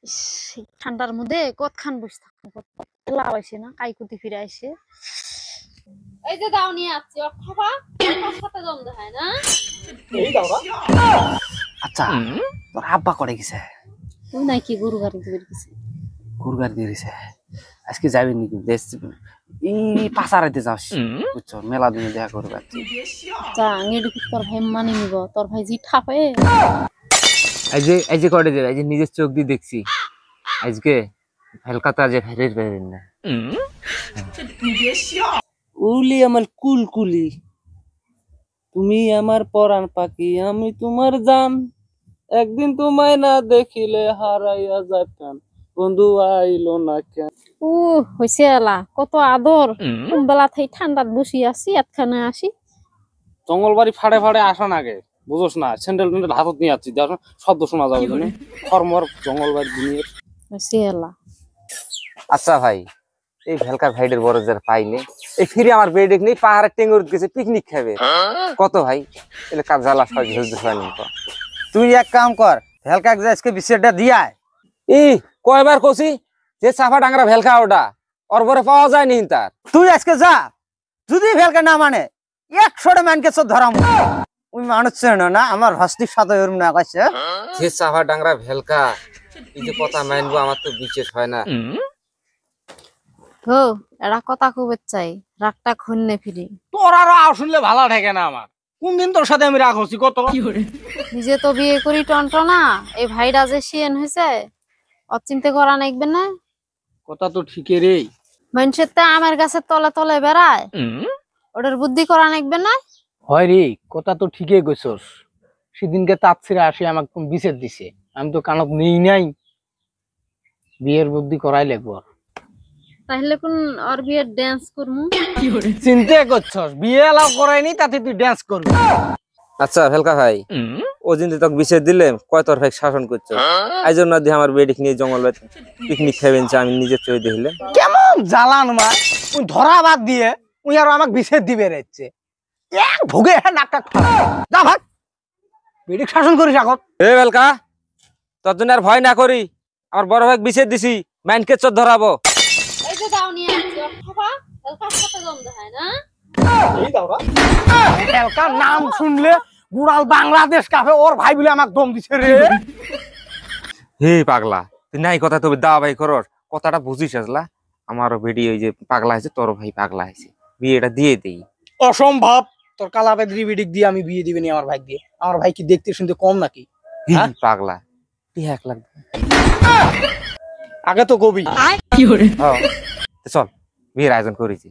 ইস, এই ঠান্ডার মধ্যে কতখান বসে থাকবো, লাভ আছে না, কাইকুতি ফিরে আসে। এই যে দাও নিয়ে আসছি, অথবা তার সাথে দ্বন্দ্ব হয় না। এই দাও না। আচ্ছা তোর আব্বা করে গেছে? তুই নাকি গরু গাড়ি দিয়ে গেছিস? গরু গাড়ি দিয়ে গেছে। আজকে যাবি নাকি দেশ? এই পাশারাইতে যাস বুঝছো, মেলা দিনে দেখা করবে। যা আঙেডি তোর ভাই মানে নিব, তোর ভাই জি ঠাপে। এই যে করে যাবে, এই যে নিজের চোখ দিয়ে দেখছি আজকে হেলকাতা যে ফেরের বেরেন না। উলি আমার কুলকুলি, তুমি আমার পরাণ পাখি, আমি তোমার জান, একদিন তোমায় না দেখিলে হারাইয়া যাইতাম, বন্ধু আইলো না কেন। হইছে এলা কত আদর, কোন বেলা থেকে ঠান্ডাত বসি আছি, এতখানে আসি। জঙ্গলবাড়ি ফাড়ে ফাড়ে আসান আগে বুঝোস না, স্যান্ডেল ট্যান্ডেল হাতত নিয়ে আসছি, শব্দ শোনা যাবে জানি খরমর জঙ্গলবাড়ি দিনের। হইছে এলা। আচ্ছা ভাই, এই ভেলকা ভাইডের বড় যার পাইলে এই ফিরে আমার বেডে নেই, পাহাড়ের টেঙ্গুর গেছে পিকনিক খাবে কত ভাই, এলে কাজ জ্বালা তুই এক কাম কর, ভেলকা আজকে বিশেষটা দিয়ায়। এই কয়বার কছি যে চাফা ডাংরা ভেলকা ওটা ওর পরে পাওয়া যায়নি তার। তুই আজকে যা, যদি ভেলকা না মানে 100টা মানকে সব ধরাম। ওই মানুষ চেন না, আমার হস্তির সাথে ওরম না কইছে যে চাফা ডাংরা ভেলকা, এই যে কথা মানবো আমার তো বিশেষ হয় না। গো এরা কথা খুব চাই, রাগটা খুননে ফিরি। তোর আরো শুনলে ভালো ঠেকে না আমার। কোন দিন তোর সাথে আমি রাগ হচ্ছি কত? নিজে তো বিয়ে করি টনটনা, এই ভাইরা যে শিয়েন হয়েছে অচিন্তে করা নাকবে না। কথা তো ঠিকই রে। মানুষের তো আমের গাছের তলে তলে বেড়ায়, ওটার বুদ্ধি করা নাকবে না। হয় রে, কথা তো ঠিকই কইছস। সেদিনকে তাপসিরা আসি আমাকে বিছেদ দিছে, আমি তো কানত নেই নাই। বিয়ের বুদ্ধি করাই লাগবো। তাহলে কোন ওর বিয়ের ড্যান্স করমু। চিন্তা করছস বিয়ে এলাও করাইনি, তাতে তুই ড্যান্স করবি? আচ্ছা ভেলকা ভাই, ও দিন তোকে বিশেষ দিলে কয় তোর ভাই শাসন করছো, এই জন্য দিয়ে আমার বেডিক নিয়ে জঙ্গল পিকনিক খাবেন, আমি নিজের চোখে দেখলে কেমন জ্বালান মা। ওই ধরা বাদ দিয়ে ওই আর আমাকে বিছেদ দিবে রেচ্ছে, এক ভোগে নাকটা যা ভাগ। বেডিক শাসন করিস আগত। এ ভেলকা, তোর জন্য আর ভয় না করি, আমার বড় ভাই বিশেষ দিছি, মাইনকে চোর ধরাবো। এই যে দাও নিয়ে আসছি, অথবা কার সাথে দ্বন্দ্ব হয় না। এই দাও না। এলকার নাম শুনলে গুড়াল বাংলাদেশ কাফে ওর ভাই বলে আমাকে দম দিছে রে। হে পাগলা, তুই নাই কথা তবে দা ভাই করস, কথাটা বুঝিস আসলা। আমারও বেডি ওই যে পাগলা হয়েছে, তোর ভাই পাগলা হয়েছে, বিয়েটা দিয়ে দেই। অসম্ভব, তোর কালাপেদ্রি বিডিক দিয়ে আমি বিয়ে দিবিনি আমার ভাই দিয়ে। আমার ভাই কি দেখতে শুনতে কম নাকি? পাগলা তুই 1 লাখ আগে তো কবি। চল বিয়ের আয়োজন করেছি।